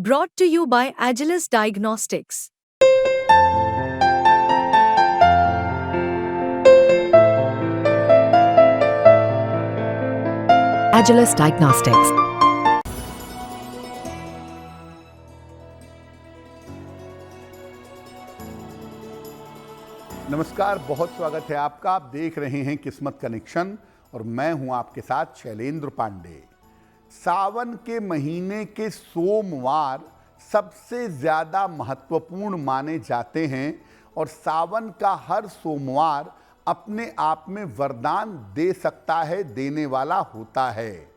Brought to you by Agilus Diagnostics. Agilus Diagnostics. नमस्कार, बहुत स्वागत है आपका। आप देख रहे हैं किस्मत कनेक्शन और मैं हूं आपके साथ शैलेंद्र पांडे। सावन के महीने के सोमवार सबसे ज़्यादा महत्वपूर्ण माने जाते हैं और सावन का हर सोमवार अपने आप में वरदान दे सकता है, देने वाला होता है।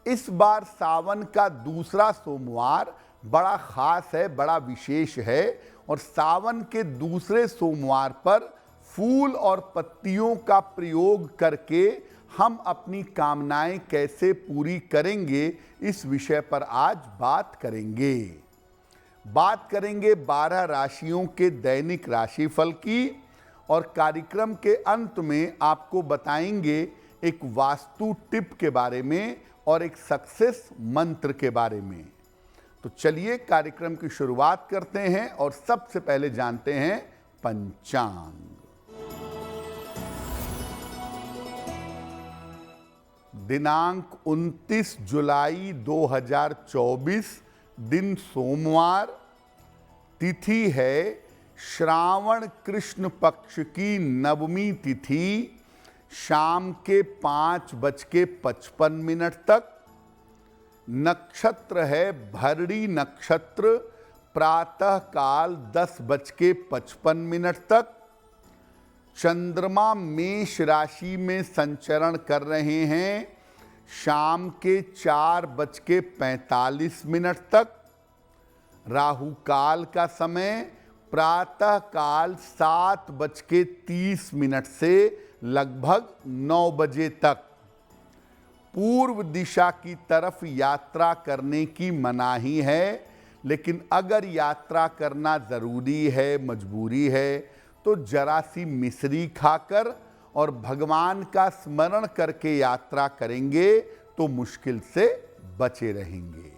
इस बार सावन का दूसरा सोमवार बड़ा खास है, बड़ा विशेष है और सावन के दूसरे सोमवार पर फूल और पत्तियों का प्रयोग करके हम अपनी कामनाएं कैसे पूरी करेंगे, इस विषय पर आज बात करेंगे। 12 राशियों के दैनिक राशिफल की और कार्यक्रम के अंत में आपको बताएंगे एक वास्तु टिप के बारे में और एक सक्सेस मंत्र के बारे में। तो चलिए कार्यक्रम की शुरुआत करते हैं और सबसे पहले जानते हैं पंचांग। दिनांक 29 जुलाई 2024, दिन सोमवार, तिथि है श्रावण कृष्ण पक्ष की नवमी तिथि, शाम के 5:55 तक। नक्षत्र है भरणी नक्षत्र, प्रातः काल 10:55 तक। चंद्रमा मेष राशि में संचरण कर रहे हैं, शाम के 4:45 तक। राहु काल का समय प्रातः काल 7:30 से लगभग 9 बजे तक। पूर्व दिशा की तरफ यात्रा करने की मनाही है, लेकिन अगर यात्रा करना ज़रूरी है, मजबूरी है, तो जरा सी मिश्री खाकर और भगवान का स्मरण करके यात्रा करेंगे तो मुश्किल से बचे रहेंगे।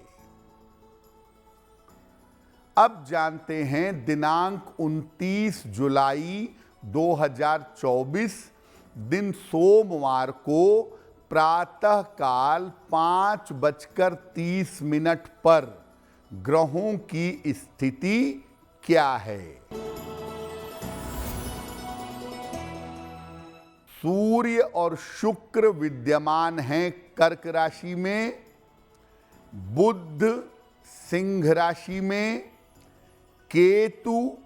अब जानते हैं दिनांक 29 जुलाई 2024, दिन सोमवार को प्रातः काल 5:30 पर ग्रहों की स्थिति क्या है। सूर्य और शुक्र विद्यमान हैं कर्क राशि में, बुध सिंह राशि में, केतु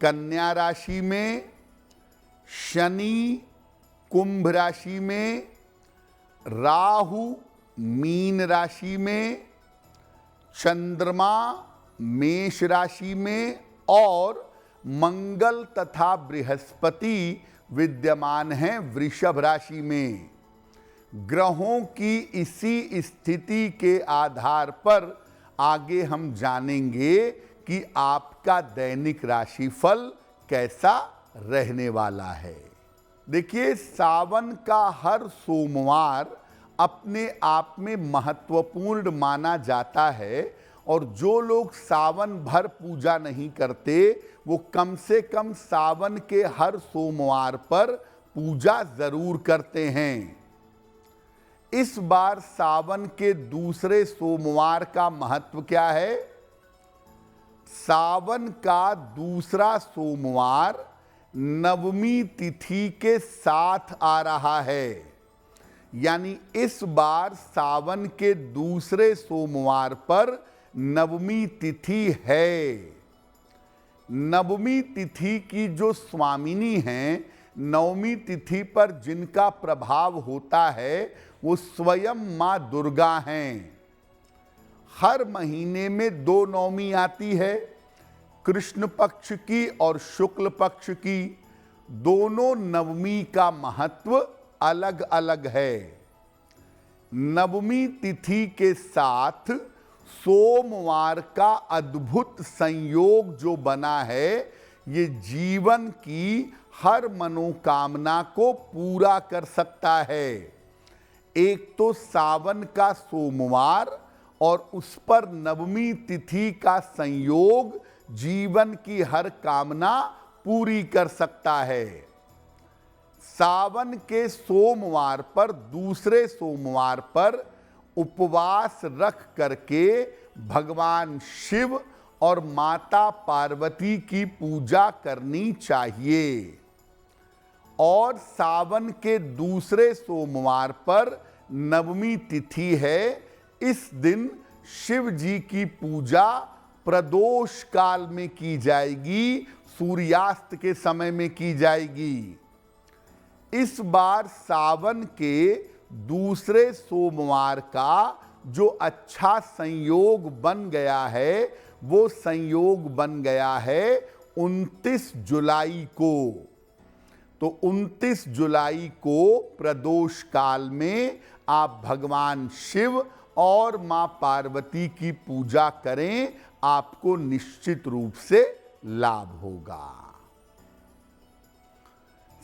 कन्या राशि में, शनि कुंभ राशि में, राहु मीन राशि में, चंद्रमा मेष राशि में और मंगल तथा बृहस्पति विद्यमान हैं वृषभ राशि में। ग्रहों की इसी स्थिति के आधार पर आगे हम जानेंगे कि आपका दैनिक राशिफल कैसा रहने वाला है। देखिए, सावन का हर सोमवार अपने आप में महत्वपूर्ण माना जाता है और जो लोग सावन भर पूजा नहीं करते वो कम से कम सावन के हर सोमवार पर पूजा जरूर करते हैं। इस बार सावन के दूसरे सोमवार का महत्व क्या है? सावन का दूसरा सोमवार नवमी तिथि के साथ आ रहा है, यानी इस बार सावन के दूसरे सोमवार पर नवमी तिथि है। नवमी तिथि की जो स्वामिनी हैं, नवमी तिथि पर जिनका प्रभाव होता है वो स्वयं माँ दुर्गा हैं। हर महीने में 2 नवमी आती है, कृष्ण पक्ष की और शुक्ल पक्ष की। दोनों नवमी का महत्व अलग अलग है। नवमी तिथि के साथ सोमवार का अद्भुत संयोग जो बना है, ये जीवन की हर मनोकामना को पूरा कर सकता है। एक तो सावन का सोमवार और उस पर नवमी तिथि का संयोग जीवन की हर कामना पूरी कर सकता है। सावन के सोमवार पर, दूसरे सोमवार पर उपवास रख करके भगवान शिव और माता पार्वती की पूजा करनी चाहिए। और सावन के दूसरे सोमवार पर नवमी तिथि है। इस दिन शिव जी की पूजा प्रदोष काल में की जाएगी, सूर्यास्त के समय में की जाएगी। इस बार सावन के दूसरे सोमवार का जो अच्छा संयोग बन गया है, वो संयोग बन गया है 29 जुलाई को। तो 29 जुलाई को प्रदोष काल में आप भगवान शिव और मां पार्वती की पूजा करें, आपको निश्चित रूप से लाभ होगा।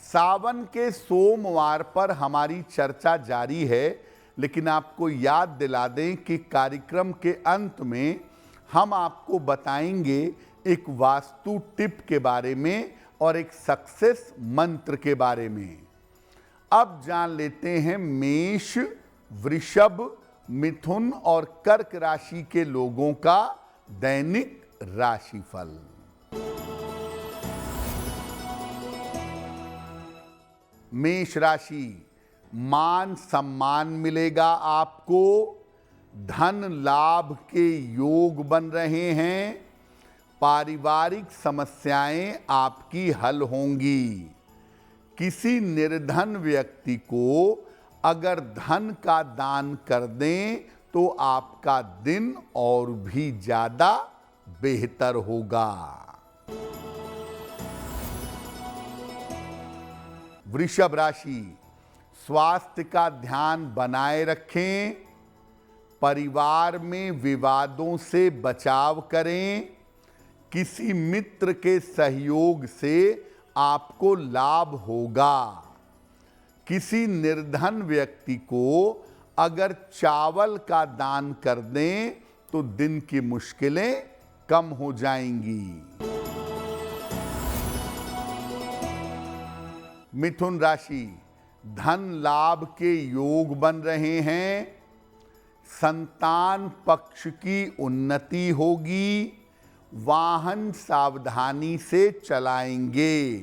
सावन के सोमवार पर हमारी चर्चा जारी है, लेकिन आपको याद दिला दें कि कार्यक्रम के अंत में हम आपको बताएंगे एक वास्तु टिप के बारे में और एक सक्सेस मंत्र के बारे में। अब जान लेते हैं मेष, वृषभ, मिथुन और कर्क राशि के लोगों का दैनिक राशिफल। मेष राशि, मान सम्मान मिलेगा आपको, धन लाभ के योग बन रहे हैं, पारिवारिक समस्याएं आपकी हल होंगी। किसी निर्धन व्यक्ति को अगर धन का दान कर दें तो आपका दिन और भी ज्यादा बेहतर होगा। वृषभ राशि, स्वास्थ्य का ध्यान बनाए रखें, परिवार में विवादों से बचाव करें, किसी मित्र के सहयोग से आपको लाभ होगा। किसी निर्धन व्यक्ति को अगर चावल का दान कर दें तो दिन की मुश्किलें कम हो जाएंगी। मिथुन राशि, धन लाभ के योग बन रहे हैं, संतान पक्ष की उन्नति होगी, वाहन सावधानी से चलाएंगे।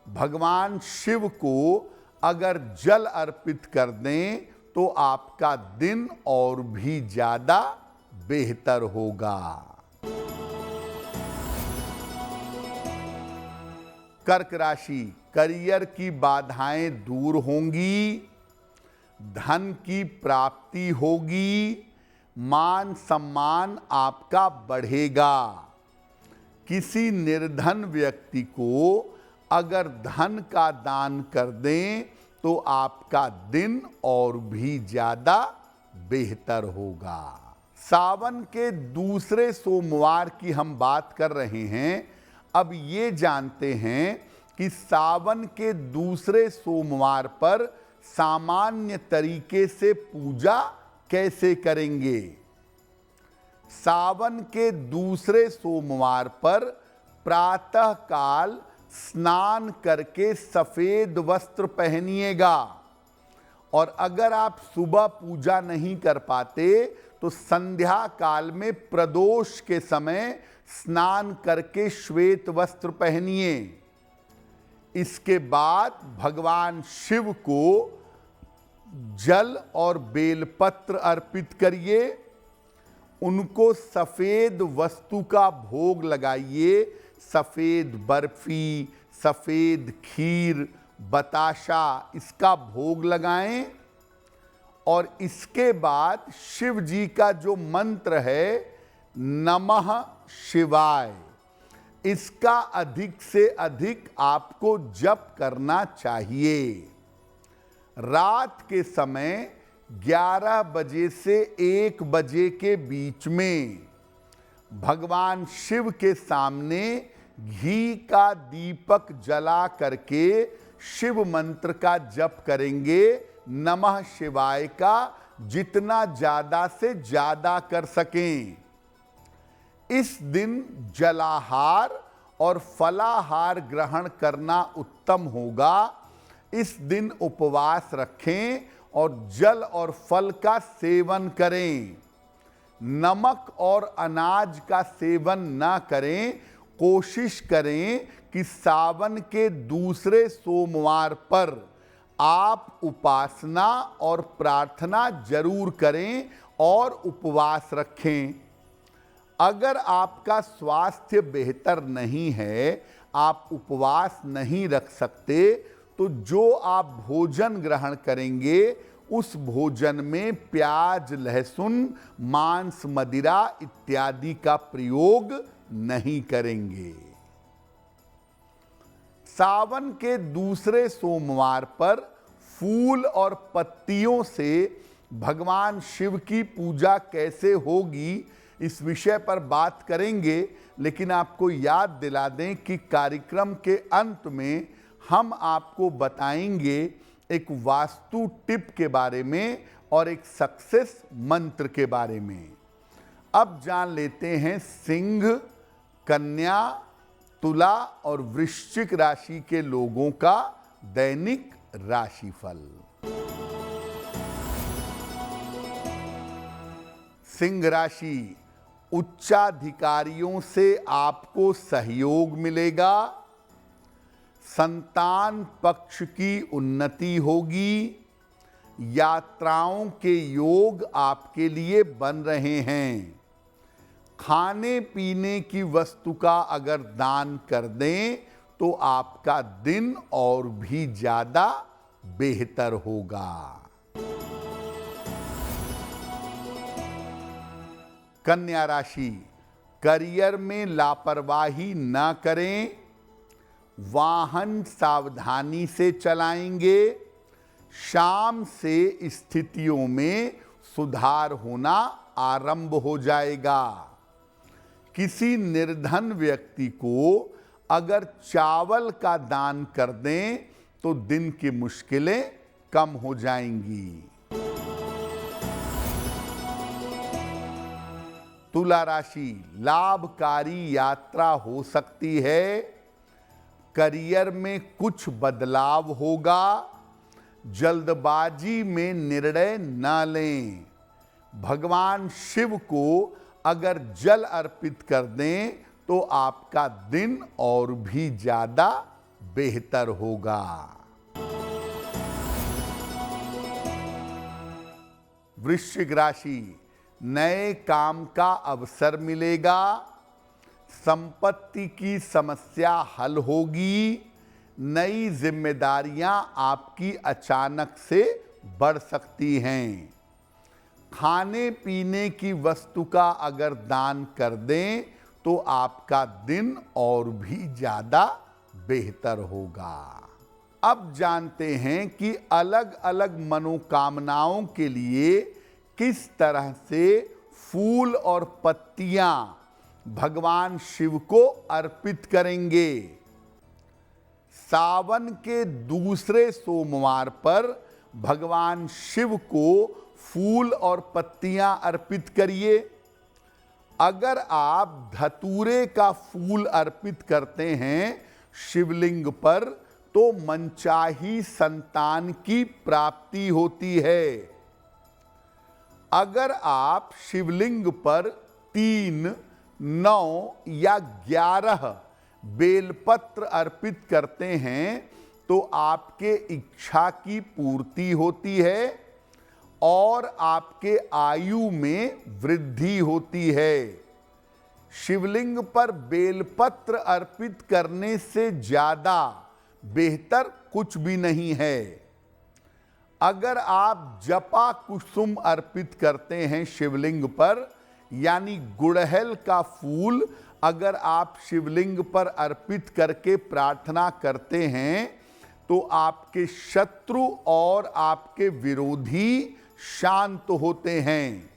भगवान शिव को अगर जल अर्पित कर दें तो आपका दिन और भी ज्यादा बेहतर होगा। कर्क राशि, करियर की बाधाएं दूर होंगी, धन की प्राप्ति होगी, मान सम्मान आपका बढ़ेगा। किसी निर्धन व्यक्ति को अगर धन का दान कर दें तो आपका दिन और भी ज्यादा बेहतर होगा। सावन के दूसरे सोमवार की हम बात कर रहे हैं। अब ये जानते हैं कि सावन के दूसरे सोमवार पर सामान्य तरीके से पूजा कैसे करेंगे। सावन के दूसरे सोमवार पर प्रातः काल स्नान करके सफेद वस्त्र पहनिएगा, और अगर आप सुबह पूजा नहीं कर पाते तो संध्या काल में प्रदोष के समय स्नान करके श्वेत वस्त्र पहनिए। इसके बाद भगवान शिव को जल और बेलपत्र अर्पित करिए, उनको सफेद वस्तु का भोग लगाइए। सफेद बर्फी, सफेद खीर, बताशा, इसका भोग लगाएं। और इसके बाद शिव जी का जो मंत्र है नमः शिवाय, इसका अधिक से अधिक आपको जप करना चाहिए। रात के समय 11 बजे से 1 बजे के बीच में भगवान शिव के सामने घी का दीपक जला करके शिव मंत्र का जप करेंगे, नमः शिवाय का जितना ज्यादा से ज्यादा कर सकें। इस दिन जलाहार और फलाहार ग्रहण करना उत्तम होगा। इस दिन उपवास रखें और जल और फल का सेवन करें। नमक और अनाज का सेवन न करें। कोशिश करें कि सावन के दूसरे सोमवार पर आप उपासना और प्रार्थना जरूर करें और उपवास रखें। अगर आपका स्वास्थ्य बेहतर नहीं है, आप उपवास नहीं रख सकते, तो जो आप भोजन ग्रहण करेंगे उस भोजन में प्याज, लहसुन, मांस, मदिरा इत्यादि का प्रयोग नहीं करेंगे। सावन के दूसरे सोमवार पर फूल और पत्तियों से भगवान शिव की पूजा कैसे होगी, इस विषय पर बात करेंगे। लेकिन आपको याद दिला दें कि कार्यक्रम के अंत में हम आपको बताएंगे एक वास्तु टिप के बारे में और एक सक्सेस मंत्र के बारे में। अब जान लेते हैं सिंह, कन्या, तुला और वृश्चिक राशि के लोगों का दैनिक राशिफल। सिंह राशि, उच्चाधिकारियों से आपको सहयोग मिलेगा। संतान पक्ष की उन्नति होगी। यात्राओं के योग आपके लिए बन रहे हैं। खाने पीने की वस्तु का अगर दान कर दें तो आपका दिन और भी ज्यादा बेहतर होगा। कन्या राशि, करियर में लापरवाही न करें। वाहन सावधानी से चलाएंगे। शाम से स्थितियों में सुधार होना आरंभ हो जाएगा। किसी निर्धन व्यक्ति को अगर चावल का दान कर दें तो दिन की मुश्किलें कम हो जाएंगी। तुला राशि, लाभकारी यात्रा हो सकती है। करियर में कुछ बदलाव होगा। जल्दबाजी में निर्णय न लें। भगवान शिव को अगर जल अर्पित कर दें तो आपका दिन और भी ज्यादा बेहतर होगा। वृश्चिक राशि, नए काम का अवसर मिलेगा। संपत्ति की समस्या हल होगी। नई जिम्मेदारियां आपकी अचानक से बढ़ सकती हैं। खाने पीने की वस्तु का अगर दान कर दें तो आपका दिन और भी ज्यादा बेहतर होगा। अब जानते हैं कि अलग अलग मनोकामनाओं के लिए किस तरह से फूल और पत्तियां भगवान शिव को अर्पित करेंगे। सावन के दूसरे सोमवार पर भगवान शिव को फूल और पत्तियां अर्पित करिए। अगर आप धतूरे का फूल अर्पित करते हैं शिवलिंग पर तो मनचाही संतान की प्राप्ति होती है। अगर आप शिवलिंग पर 3, 9 या 11 बेलपत्र अर्पित करते हैं तो आपके इच्छा की पूर्ति होती है और आपके आयु में वृद्धि होती है। शिवलिंग पर बेलपत्र अर्पित करने से ज्यादा बेहतर कुछ भी नहीं है। अगर आप जपा कुसुम अर्पित करते हैं शिवलिंग पर, यानी गुड़हल का फूल अगर आप शिवलिंग पर अर्पित करके प्रार्थना करते हैं तो आपके शत्रु और आपके विरोधी शांत होते हैं।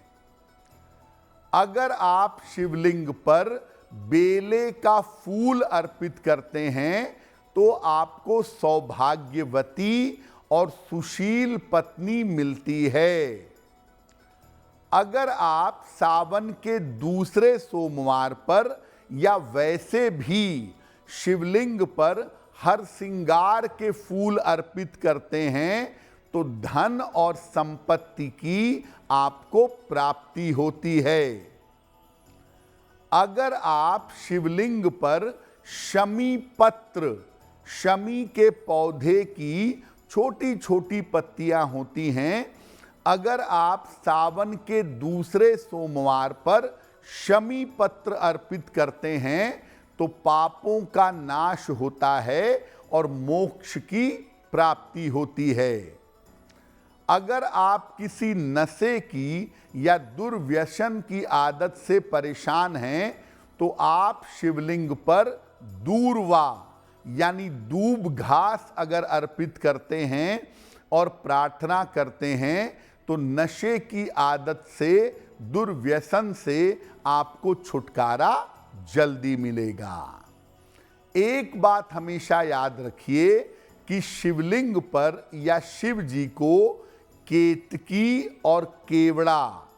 अगर आप शिवलिंग पर बेले का फूल अर्पित करते हैं तो आपको सौभाग्यवती और सुशील पत्नी मिलती है। अगर आप सावन के दूसरे सोमवार पर या वैसे भी शिवलिंग पर हर श्रृंगार के फूल अर्पित करते हैं तो धन और संपत्ति की आपको प्राप्ति होती है। अगर आप शिवलिंग पर शमी पत्र, शमी के पौधे की छोटी छोटी पत्तियां होती हैं, अगर आप सावन के दूसरे सोमवार पर शमी पत्र अर्पित करते हैं तो पापों का नाश होता है और मोक्ष की प्राप्ति होती है। अगर आप किसी नशे की या दुर्व्यसन की आदत से परेशान हैं तो आप शिवलिंग पर दूर्वा यानी दूब घास अगर अर्पित करते हैं और प्रार्थना करते हैं तो नशे की आदत से, दुर्व्यसन से आपको छुटकारा जल्दी मिलेगा। एक बात हमेशा याद रखिए कि शिवलिंग पर या शिव जी को केतकी और केवड़ा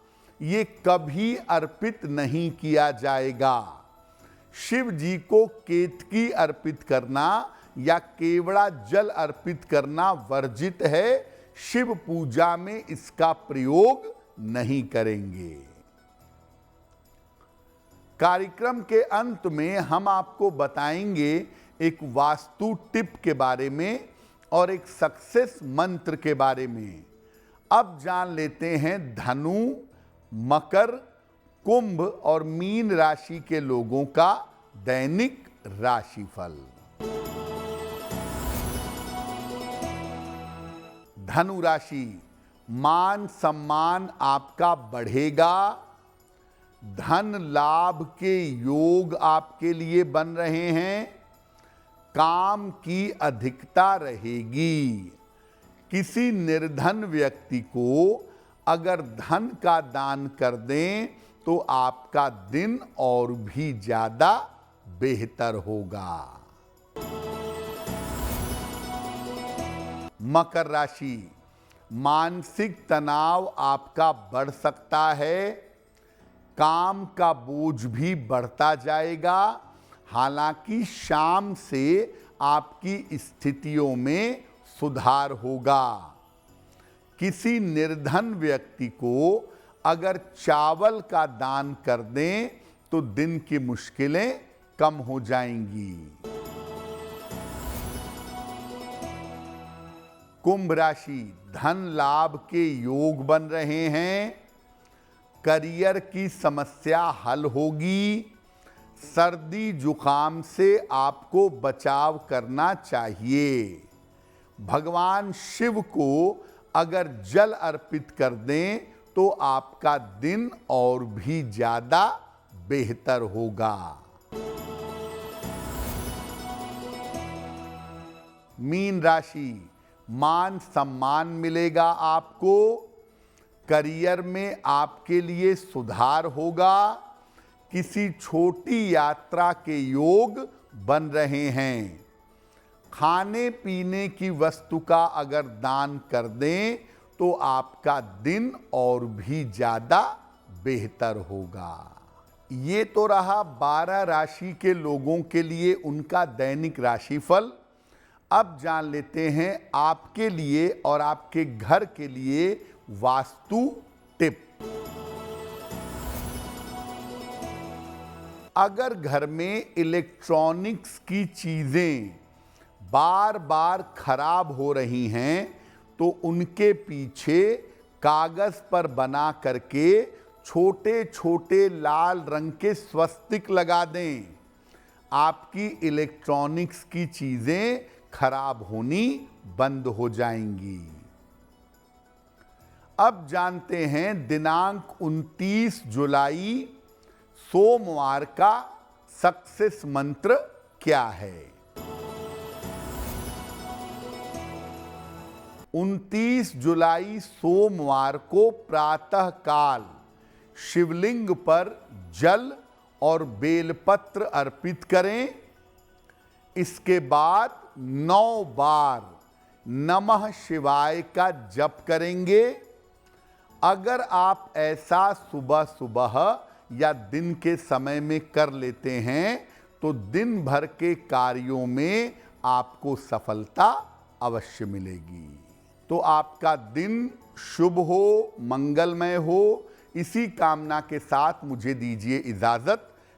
ये कभी अर्पित नहीं किया जाएगा। शिव जी को केतकी अर्पित करना या केवड़ा जल अर्पित करना वर्जित है। शिव पूजा में इसका प्रयोग नहीं करेंगे। कार्यक्रम के अंत में हम आपको बताएंगे एक वास्तु टिप के बारे में और एक सक्सेस मंत्र के बारे में। अब जान लेते हैं धनु, मकर, कुंभ और मीन राशि के लोगों का दैनिक राशिफल। धनु राशि, मान सम्मान आपका बढ़ेगा। धन लाभ के योग आपके लिए बन रहे हैं। काम की अधिकता रहेगी। किसी निर्धन व्यक्ति को अगर धन का दान कर दें तो आपका दिन और भी ज्यादा बेहतर होगा। मकर राशि, मानसिक तनाव आपका बढ़ सकता है। काम का बोझ भी बढ़ता जाएगा। हालांकि शाम से आपकी स्थितियों में सुधार होगा। किसी निर्धन व्यक्ति को अगर चावल का दान कर दें तो दिन की मुश्किलें कम हो जाएंगी। कुंभ राशि, धन लाभ के योग बन रहे हैं। करियर की समस्या हल होगी। सर्दी जुकाम से आपको बचाव करना चाहिए। भगवान शिव को अगर जल अर्पित कर दें तो आपका दिन और भी ज्यादा बेहतर होगा। मीन राशि, मान सम्मान मिलेगा आपको। करियर में आपके लिए सुधार होगा। किसी छोटी यात्रा के योग बन रहे हैं। खाने पीने की वस्तु का अगर दान कर दें तो आपका दिन और भी ज्यादा बेहतर होगा। ये तो रहा 12 राशि के लोगों के लिए उनका दैनिक राशिफल। अब जान लेते हैं आपके लिए और आपके घर के लिए वास्तु टिप। अगर घर में इलेक्ट्रॉनिक्स की चीजें बार बार खराब हो रही हैं तो उनके पीछे कागज पर बना करके छोटे छोटे लाल रंग के स्वस्तिक लगा दें। आपकी इलेक्ट्रॉनिक्स की चीजें खराब होनी बंद हो जाएंगी। अब जानते हैं दिनांक 29 जुलाई सोमवार का सक्सेस मंत्र क्या है। 29 जुलाई सोमवार को प्रातः काल शिवलिंग पर जल और बेलपत्र अर्पित करें। इसके बाद 9 बार नमः शिवाय का जप करेंगे। अगर आप ऐसा सुबह सुबह या दिन के समय में कर लेते हैं तो दिन भर के कार्यों में आपको सफलता अवश्य मिलेगी। तो आपका दिन शुभ हो, मंगलमय हो, इसी कामना के साथ मुझे दीजिए इजाजत।